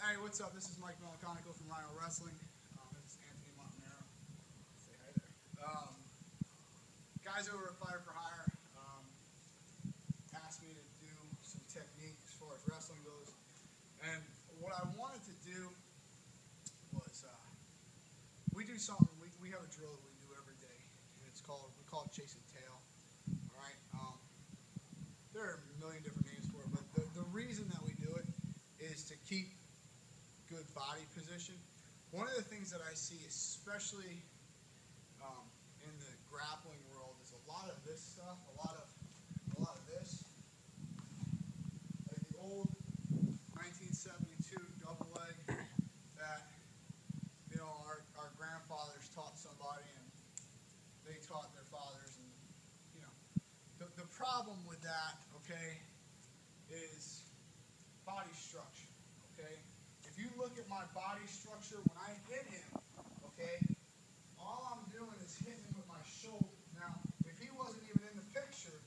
Hey, what's up? This is Malinconico from Rhino Wrestling. This is Anthony Montanaro. Say hi there. Guys over at Fighter4hire asked me to do some technique as far as wrestling goes. And what I wanted to do was, we do something, we have a drill that we do every day. And we call it chasing tail. Alright? There are a million different names for it, but the reason that we do it is to keep good body position. One of the things that I see, especially in the grappling world, is a lot of this stuff, a lot of this, like the old 1972 double leg that our grandfathers taught somebody and they taught their fathers, and the problem with that, okay, is body structure. Okay. If you look at my body structure, when I hit him, okay, all I'm doing is hitting him with my shoulder. Now, if he wasn't even in the picture,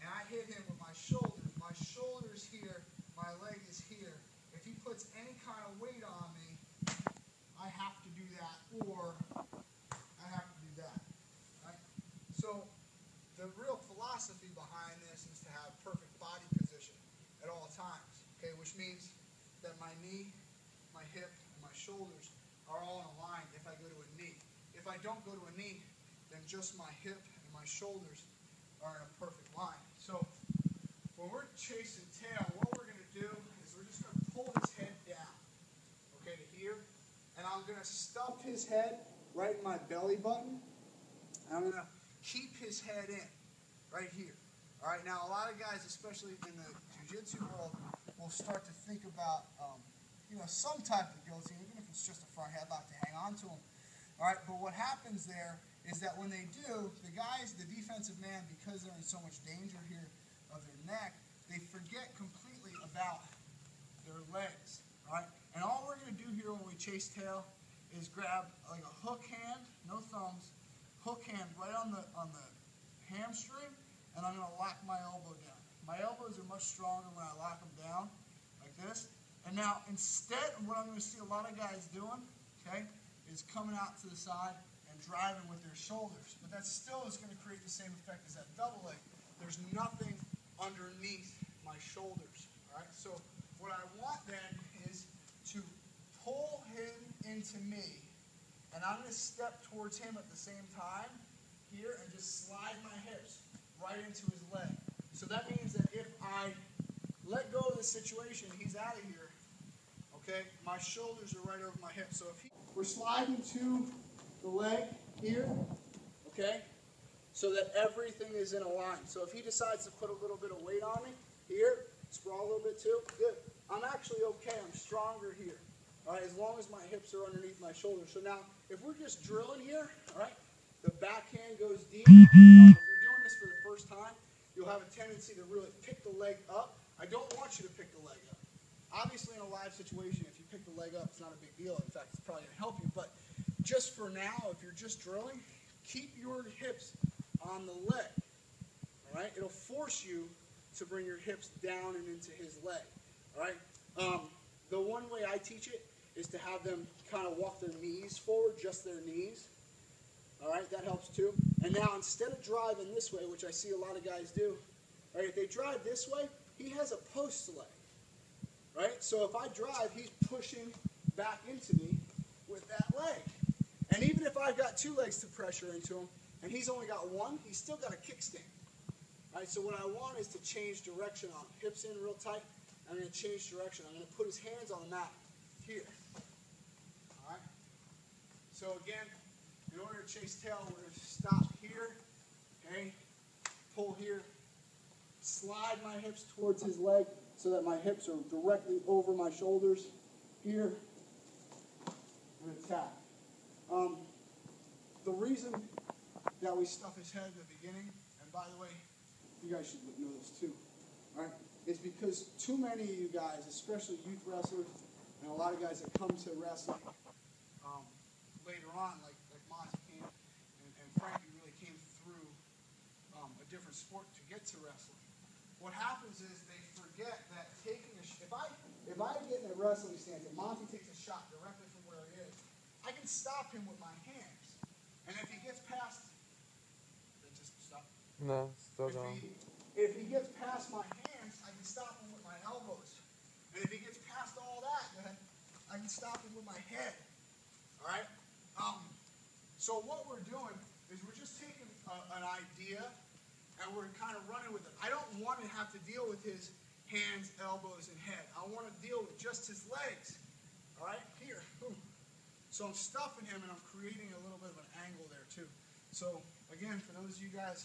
and I hit him with my shoulder's here, my leg is here. If he puts any kind of weight on me, I have to do that, or I have to do that. Right? So, the real philosophy behind this is to have perfect body position at all times. Okay, which means that my knee, my hip, and my shoulders are all in a line if I go to a knee. If I don't go to a knee, then just my hip and my shoulders are in a perfect line. So when we're chasing tail, what we're going to do is we're just going to pull his head down, okay, to here, and I'm going to stuff his head right in my belly button, and I'm going to keep his head in right here. All right, now a lot of guys, especially in the jiu-jitsu world, will start to think about, some type of guillotine, even if it's just a front headlock to hang on to them. All right, but what happens there is that when they do, the guys, the defensive man, because they're in so much danger here of their neck, they forget completely about their legs. All right, and all we're going to do here when we chase tail is grab like a hook hand, no thumbs, hook hand right on the hamstring, and I'm going to lock my elbow down. My elbows are much stronger when I lock them down, like this. And now, instead, what I'm going to see a lot of guys doing, okay, is coming out to the side and driving with their shoulders. But that still is going to create the same effect as that double leg. There's nothing underneath my shoulders, all right? So what I want then is to pull him into me, and I'm going to step towards him at the same time here and just slide my hips right into his leg. So that means that if I let go of the situation, he's out of here, okay, my shoulders are right over my hips. So if we're sliding to the leg here, okay, so that everything is in a line. So if he decides to put a little bit of weight on me, here, sprawl a little bit too, good. I'm actually okay, I'm stronger here, all right, as long as my hips are underneath my shoulders. So now, if we're just drilling here, all right, the backhand goes deep. If you're doing this for the first time, you'll have a tendency to really pick the leg up. I don't want you to pick the leg up. Obviously, in a live situation, if you pick the leg up, it's not a big deal. In fact, it's probably going to help you. But just for now, if you're just drilling, keep your hips on the leg. All right? It'll force you to bring your hips down and into his leg. All right? The one way I teach it is to have them kind of walk their knees forward, just their knees. All right, that helps too. And now instead of driving this way, which I see a lot of guys do, right, if they drive this way, he has a post leg, right? So if I drive, he's pushing back into me with that leg. And even if I've got two legs to pressure into him, and he's only got one, he's still got a kickstand. Right, so what I want is to change direction on him. Hips in real tight. I'm going to change direction. I'm going to put his hands on the mat here. All right? So again, in order to chase tail, we're going to stop here, okay, pull here, slide my hips towards his leg so that my hips are directly over my shoulders here, and attack. The reason that we stuff his head in the beginning, and by the way, you guys should know this too, all right, is because too many of you guys, especially youth wrestlers, and a lot of guys that come to wrestling later on, like Monty came, and Frankie really came through a different sport to get to wrestling. What happens is they forget that taking a, if I if I get in a wrestling stance and Monty takes a shot directly from where he is, I can stop him with my hands. And if he gets past, just stop. No, still going. If he gets past my hands, I can stop him with my elbows. And if he gets past all that, then I can stop him with my head. All right? So what we're doing is we're just taking an idea and we're kind of running with it. I don't want to have to deal with his hands, elbows, and head. I want to deal with just his legs. All right? Here. So I'm stuffing him and I'm creating a little bit of an angle there too. So again, for those of you guys,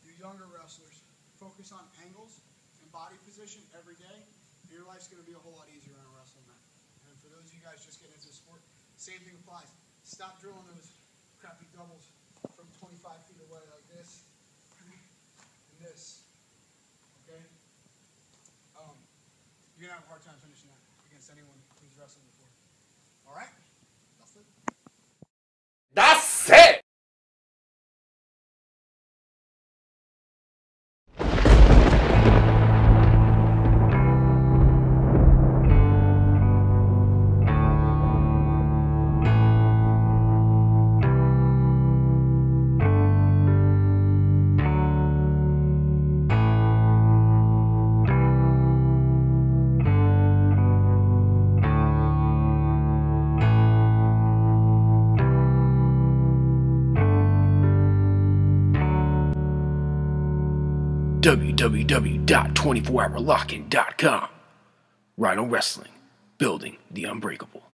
you younger wrestlers, focus on angles and body position every day. And your life's going to be a whole lot easier on a wrestling mat. And for those of you guys just getting into the sport, same thing applies. Stop drilling those crappy doubles from 25 feet away like this and this. Okay? You're going to have a hard time finishing that against anyone who's wrestled before. All right? That's it. That's it! www.24hourlockin.com. Rhino Wrestling, building the unbreakable.